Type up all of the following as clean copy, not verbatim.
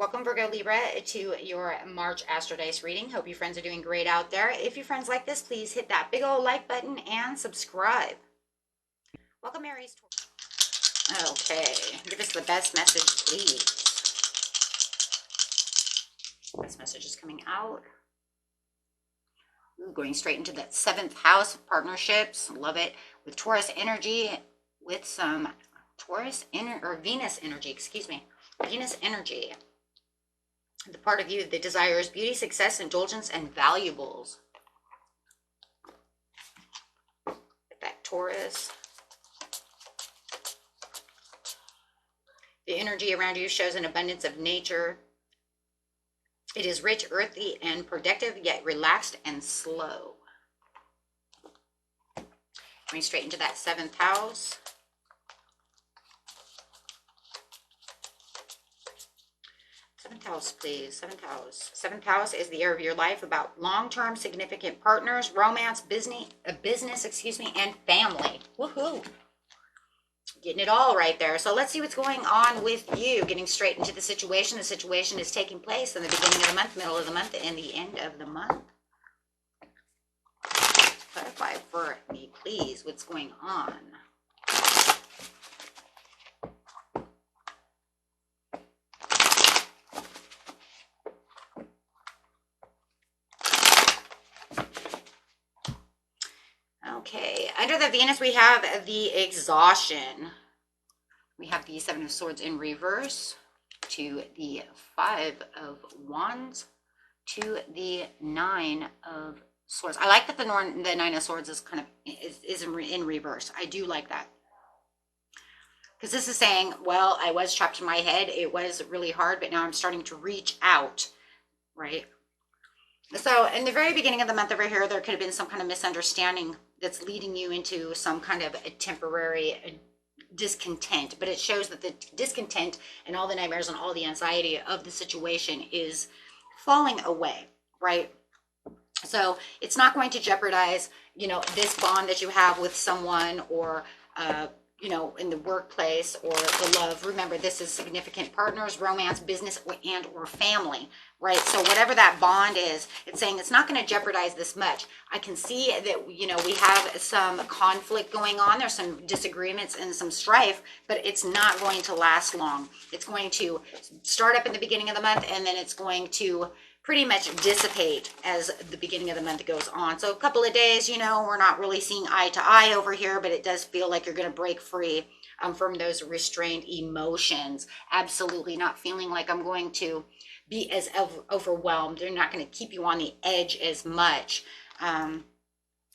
Welcome, Virgo Libra, to your March Astro Dice reading. Hope you friends are doing great out there. If your friends like this, please hit that big old like button and subscribe. Welcome, Aries. Okay, give us the best message, please. Best message is coming out. Ooh, going straight into that 7th house of partnerships. Love it. With Taurus energy, with some Venus energy, excuse me. Venus energy. The part of you that desires beauty, success, indulgence, and valuables. That Taurus. The energy around you shows an abundance of nature. It is rich, earthy, and productive, yet relaxed and slow. Going straight into that 7th house. Seventh house, please. 7th house. 7th house is the area of your life about long-term significant partners, romance, business, and family. Woohoo! Getting it all right there. So let's see what's going on with you. Getting straight into the situation. The situation is taking place in the beginning of the month, middle of the month, and the end of the month. Clarify for me, please, what's going on. Okay, under the Venus, we have the exhaustion. We have the 7 of Swords in reverse to the 5 of Wands to the 9 of Swords. I like that the 9 of Swords is kind of is in reverse. I do like that. Because this is saying, well, I was trapped in my head. It was really hard, but now I'm starting to reach out, right? So in the very beginning of the month over here, there could have been some kind of misunderstanding that's leading you into some kind of a temporary discontent. But it shows that the discontent and all the nightmares and all the anxiety of the situation is falling away, right? So it's not going to jeopardize, this bond that you have with someone or, in the workplace or the love. Remember, this is significant partners, romance, business, and or family, right? So whatever that bond is, it's saying it's not going to jeopardize this much. I can see that, we have some conflict going on. There's some disagreements and some strife, but it's not going to last long. It's going to start up in the beginning of the month, and then it's going to pretty much dissipate as the beginning of the month goes on. So a couple of days, we're not really seeing eye to eye over here, but it does feel like you're going to break free from those restrained emotions. Absolutely not feeling like I'm going to be as overwhelmed. They're not going to keep you on the edge as much.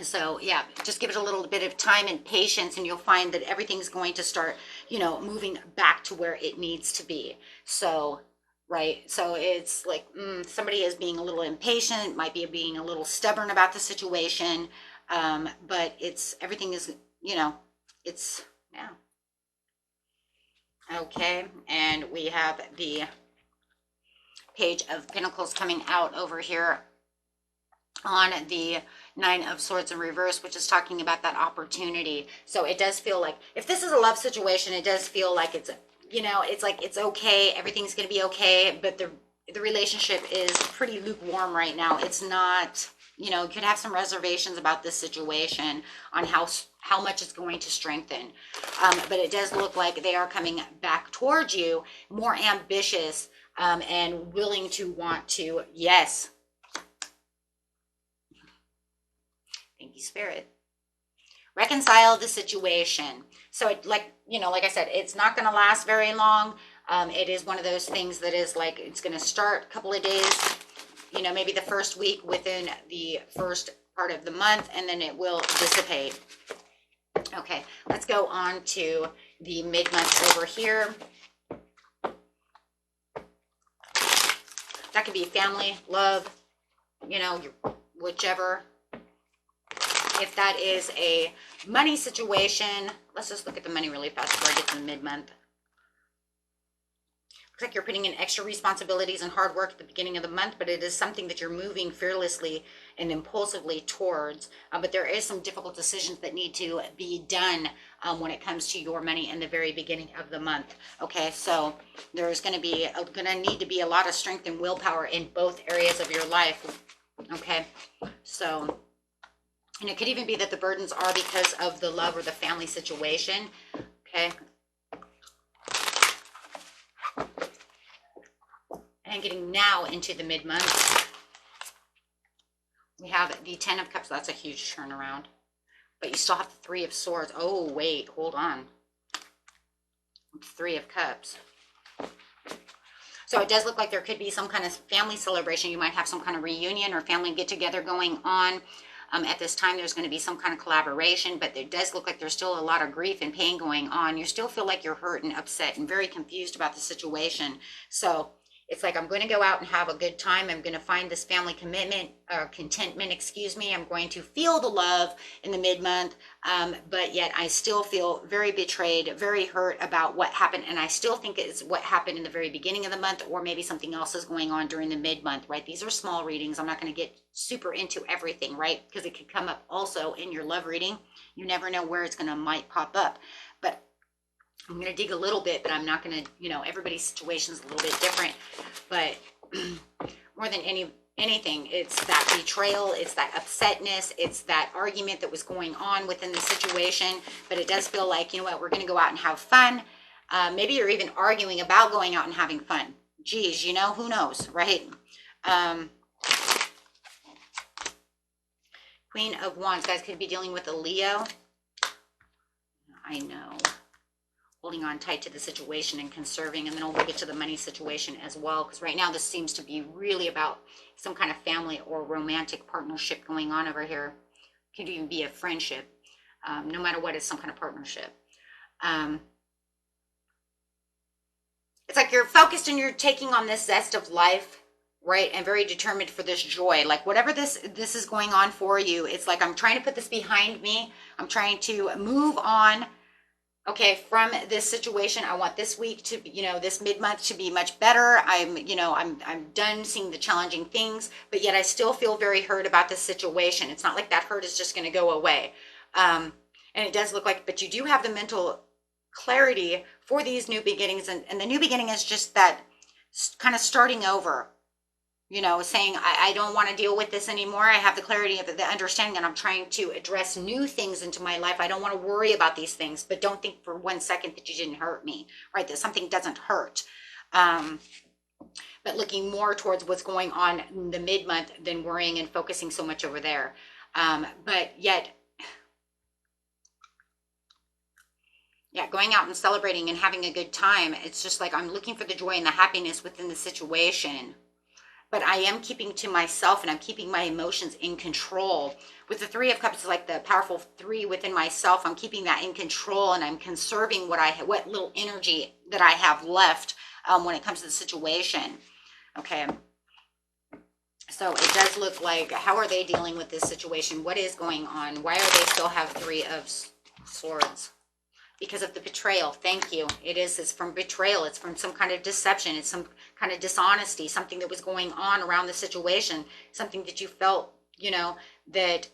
So yeah, just give it a little bit of time and patience, and you'll find that everything's going to start, moving back to where it needs to be. So right? So it's like somebody is being a little impatient, might be being a little stubborn about the situation, but everything is, yeah. Okay, and we have the Page of Pentacles coming out over here on the 9 of Swords in reverse, which is talking about that opportunity. So it does feel like, if this is a love situation, it does feel like it's like it's okay, everything's going to be okay, but the relationship is pretty lukewarm right now. It's not, you could have some reservations about this situation on how much it's going to strengthen. But it does look like they are coming back towards you, more ambitious and willing to want to, yes. Thank you, Spirit. Reconcile the situation. So like I said, it's not going to last very long. It is one of those things that is like, it's going to start a couple of days, maybe the first week within the first part of the month, and then it will dissipate. Okay, let's go on to the mid-month over here. That could be family, love, whichever. If that is a money situation, let's just look at the money really fast before I get to the mid-month. like you're putting in extra responsibilities and hard work at the beginning of the month, but it is something that you're moving fearlessly and impulsively towards. But there is some difficult decisions that need to be done when it comes to your money in the very beginning of the month. Okay, so there's going to need to be a lot of strength and willpower in both areas of your life. Okay, so, and it could even be that the burdens are because of the love or the family situation. Okay. And getting now into the mid-month, we have the 10 of Cups. That's a huge turnaround. But you still have the 3 of Swords. Oh, wait, hold on. 3 of Cups. So it does look like there could be some kind of family celebration. You might have some kind of reunion or family get-together going on. At this time, there's going to be some kind of collaboration, but it does look like there's still a lot of grief and pain going on. You still feel like you're hurt and upset and very confused about the situation. So it's like, I'm going to go out and have a good time. I'm going to find this family commitment or contentment, excuse me. I'm going to feel the love in the mid-month, but yet I still feel very betrayed, very hurt about what happened. And I still think it's what happened in the very beginning of the month, or maybe something else is going on during the mid-month, right? These are small readings. I'm not going to get super into everything, right? Because it could come up also in your love reading. You never know where it's going to might pop up. But I'm going to dig a little bit, but I'm not going to, everybody's situation is a little bit different. But more than anything, it's that betrayal, it's that upsetness, it's that argument that was going on within the situation. But it does feel like, you know what, we're going to go out and have fun. Maybe you're even arguing about going out and having fun. Geez, who knows, right? Queen of Wands, guys, could be dealing with a Leo. I know. Holding on tight to the situation and conserving, and then we'll get to the money situation as well, because right now this seems to be really about some kind of family or romantic partnership going on over here. It could even be a friendship. No matter what, it's some kind of partnership. It's like you're focused and you're taking on this zest of life, right? And very determined for this joy. Like whatever this is going on for you, it's like, I'm trying to put this behind me. I'm trying to move on. Okay, from this situation, I want this week to, this mid-month to be much better. I'm done seeing the challenging things, but yet I still feel very hurt about this situation. It's not like that hurt is just going to go away. And it does look like, but you do have the mental clarity for these new beginnings. And the new beginning is just that kind of starting over, saying, I don't want to deal with this anymore. I have the clarity of the understanding, and I'm trying to address new things into my life. I don't want to worry about these things, but don't think for 1 second that you didn't hurt me, right? That something doesn't hurt. But looking more towards what's going on in the mid-month than worrying and focusing so much over there. But yet, going out and celebrating and having a good time. It's just like, I'm looking for the joy and the happiness within the situation. But I am keeping to myself, and I'm keeping my emotions in control. With the 3 of Cups, it's like the powerful 3 within myself. I'm keeping that in control, and I'm conserving what little energy that I have left when it comes to the situation. Okay. So it does look like, how are they dealing with this situation? What is going on? Why are they still have 3 of Swords? Because of the betrayal. Thank you. It's from betrayal. It's from some kind of deception. It's some kind of dishonesty, something that was going on around the situation, something that you felt, that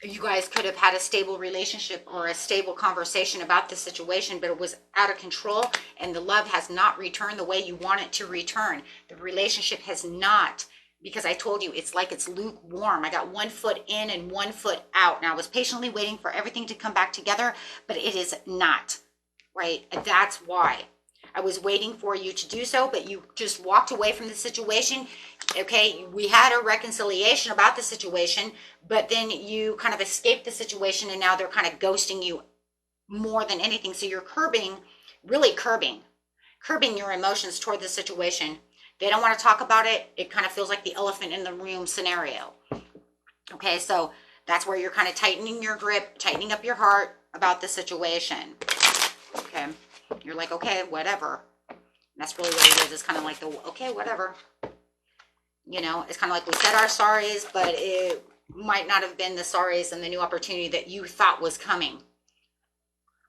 you guys could have had a stable relationship or a stable conversation about the situation, but it was out of control, and the love has not returned the way you want it to return. The relationship has not, because I told you, it's like it's lukewarm. I got 1 foot in and 1 foot out. Now I was patiently waiting for everything to come back together, but it is not, right? That's why I was waiting for you to do so, but you just walked away from the situation. Okay, we had a reconciliation about the situation, but then you kind of escaped the situation, and now they're kind of ghosting you more than anything. So you're really curbing your emotions toward the situation. They don't want to talk about it. It kind of feels like the elephant in the room scenario. Okay, so that's where you're kind of tightening your grip, tightening up your heart about the situation. Okay, you're like, okay, whatever. And that's really what it is. It's kind of like okay, whatever. It's kind of like we said our sorries, but it might not have been the sorries and the new opportunity that you thought was coming.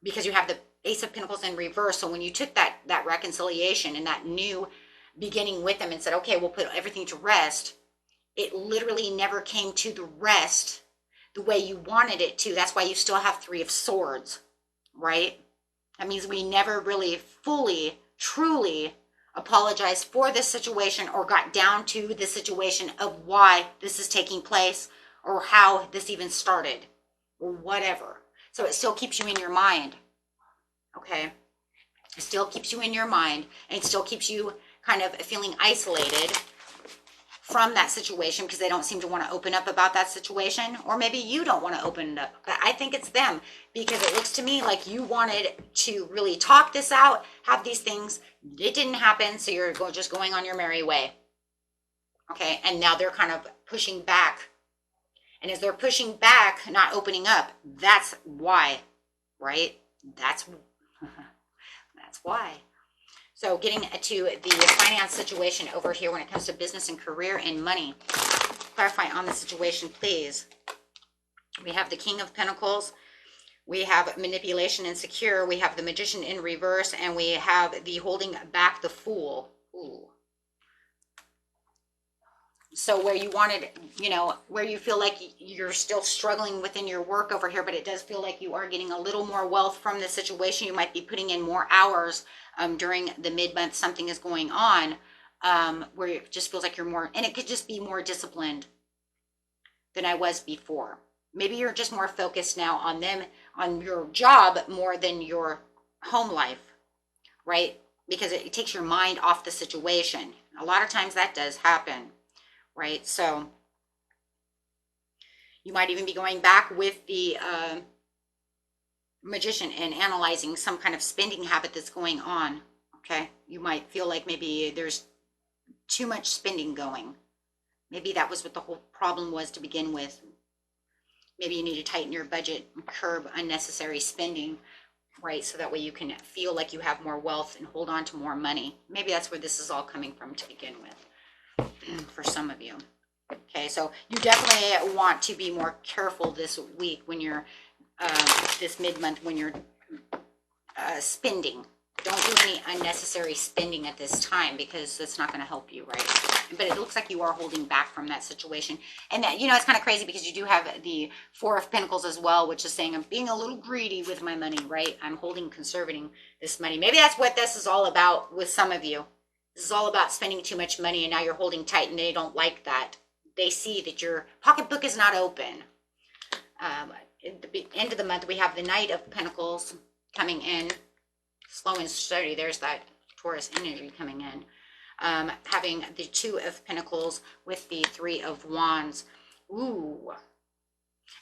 Because you have Ace of Pentacles in reverse. So when you took that reconciliation and that new beginning with them and said, okay, we'll put everything to rest, it literally never came to the rest the way you wanted it to. That's why you still have Three of Swords, right? That means we never really fully, truly apologized for this situation or got down to the situation of why this is taking place or how this even started or whatever. So it still keeps you in your mind, okay? It still keeps you in your mind, and it still keeps you kind of feeling isolated from that situation because they don't seem to want to open up about that situation, or maybe you don't want to open it up. But I think it's them, because it looks to me like you wanted to really talk this out, have these things. It didn't happen, so you're just going on your merry way. Okay, and now they're kind of pushing back. And as they're pushing back, not opening up, that's why, right? That's why. So getting to the finance situation over here when it comes to business and career and money. Clarify on the situation, please. We have the King of Pentacles. We have manipulation and secure. We have the Magician in reverse. And we have the holding back the Fool. Ooh. So where you wanted, where you feel like you're still struggling within your work over here, but it does feel like you are getting a little more wealth from the situation. You might be putting in more hours during the mid-month. Something is going on where it just feels like you're more, and it could just be more disciplined than I was before. Maybe you're just more focused now on them, on your job more than your home life, right? Because it takes your mind off the situation. A lot of times that does happen. Right, so you might even be going back with the Magician and analyzing some kind of spending habit that's going on. Okay, you might feel like maybe there's too much spending going. Maybe that was what the whole problem was to begin with. Maybe you need to tighten your budget and curb unnecessary spending, right? So that way you can feel like you have more wealth and hold on to more money. Maybe that's where this is all coming from to begin with. For some of you. Okay, so you definitely want to be more careful this week when you're this mid-month when you're spending. Don't do any unnecessary spending at this time, because that's not going to help you, right? But it looks like you are holding back from that situation. And that, it's kind of crazy because you do have the Four of Pentacles as well, which is saying I'm being a little greedy with my money, right? I'm conserving this money. Maybe that's what this is all about with some of you. This is all about spending too much money, and now you're holding tight, and they don't like that. They see that your pocketbook is not open. At the end of the month, we have the Knight of Pentacles coming in, slow and steady. There's that Taurus energy coming in. Having the Two of Pentacles with the Three of Wands. Ooh.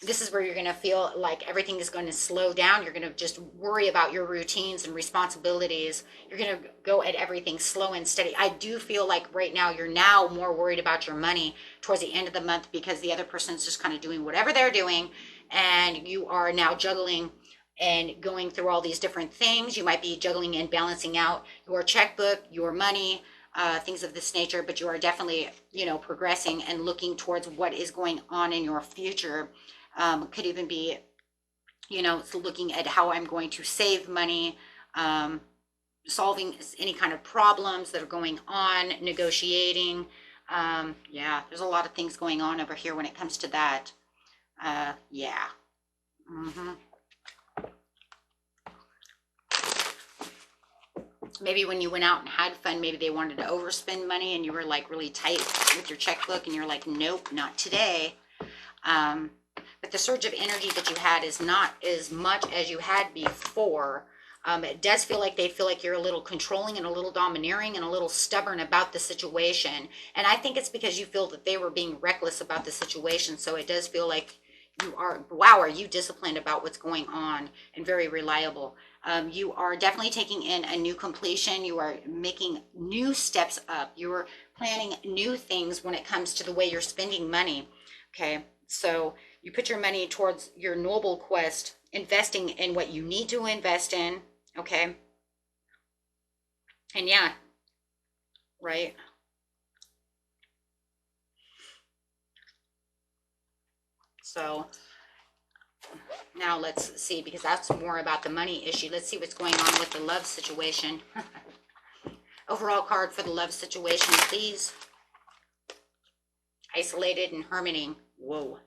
This is where you're going to feel like everything is going to slow down. You're going to just worry about your routines and responsibilities. You're going to go at everything slow and steady. I do feel like right now you're now more worried about your money towards the end of the month, because the other person's just kind of doing whatever they're doing, and you are now juggling and going through all these different things. You might be juggling and balancing out your checkbook, your money, things of this nature, but you are definitely, progressing and looking towards what is going on in your future. Could even be, so looking at how I'm going to save money, solving any kind of problems that are going on, negotiating. Yeah, there's a lot of things going on over here when it comes to that. Yeah. Maybe when you went out and had fun, maybe they wanted to overspend money and you were like really tight with your checkbook and you're like, nope, not today. But the surge of energy that you had is not as much as you had before. It does feel like they feel like you're a little controlling and a little domineering and a little stubborn about the situation. And I think it's because you feel that they were being reckless about the situation. So it does feel like you are, wow, are you disciplined about what's going on and very reliable. You are definitely taking in a new completion. You are making new steps up. You're planning new things when it comes to the way you're spending money. Okay, so you put your money towards your noble quest, investing in what you need to invest in. Okay. And yeah, right. So Now let's see, because that's more about the money issue. Let's see what's going on with the love situation. Overall card for the love situation, please. Isolated and hermiting. Whoa.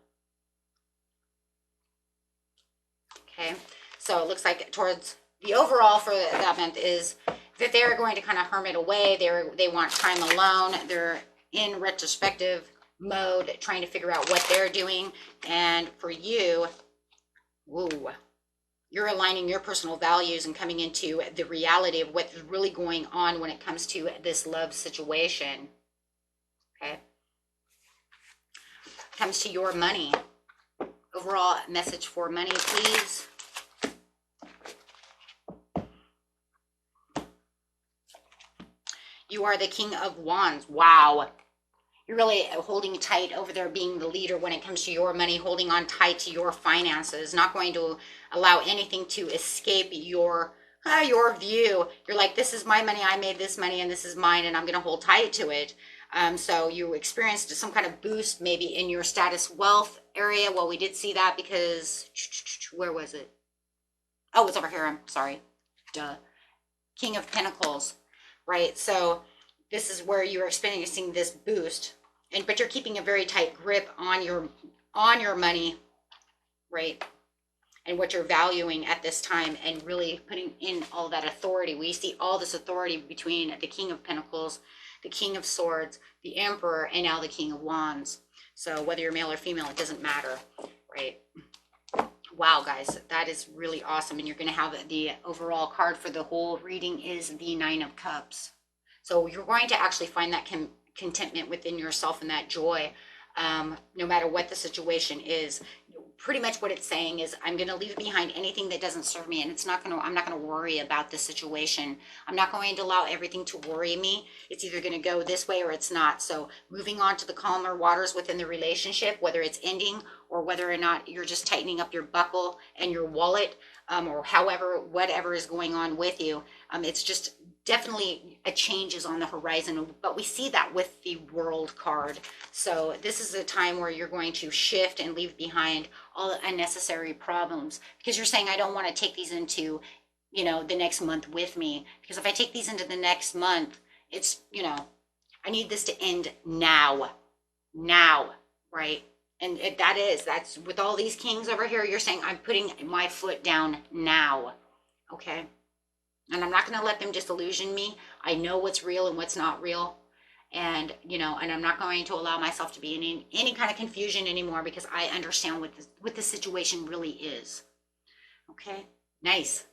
Okay, so it looks like towards the overall for that month is that they're going to kind of hermit away. They want time alone. They're in retrospective mode, trying to figure out what they're doing. And for you, woo, you're aligning your personal values and coming into the reality of what's really going on when it comes to this love situation. Okay. Comes to your money. Overall message for money, please. You are the King of Wands. Wow. You're really holding tight over there, being the leader when it comes to your money, holding on tight to your finances, not going to allow anything to escape your view. You're like, this is my money, I made this money, and this is mine, and I'm going to hold tight to it. So you experienced some kind of boost maybe in your status wealth area. Well, we did see that because, where was it? Oh, it's over here. I'm sorry. Duh. King of Pentacles, right? So this is where you're experiencing this boost, but you're keeping a very tight grip on your money, right? And what you're valuing at this time, and really putting in all that authority. We see all this authority between the King of Pentacles, the King of Swords, the Emperor, and now the King of Wands. So whether you're male or female, it doesn't matter, right? Wow, guys, that is really awesome. And you're going to have the overall card for the whole reading is the Nine of Cups. So you're going to actually find that contentment within yourself and that joy, no matter what the situation is. Pretty much what it's saying is, I'm going to leave behind anything that doesn't serve me, and I'm not going to worry about the situation. I'm not going to allow everything to worry me. It's either going to go this way or it's not. So moving on to the calmer waters within the relationship, whether it's ending or whether or not you're just tightening up your buckle and your wallet, or whatever is going on with you. It's just definitely a change is on the horizon, but we see that with the World card. So this is a time where you're going to shift and leave behind all unnecessary problems, because you're saying, I don't want to take these into, the next month with me, because if I take these into the next month, it's, I need this to end now, right? And that's with all these kings over here, you're saying, I'm putting my foot down now, okay? And I'm not going to let them disillusion me. I know what's real and what's not real. And, and I'm not going to allow myself to be in any kind of confusion anymore, because I understand what the situation really is. Okay? Nice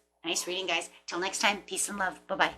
reading, guys. Till next time, peace and love. Bye-bye.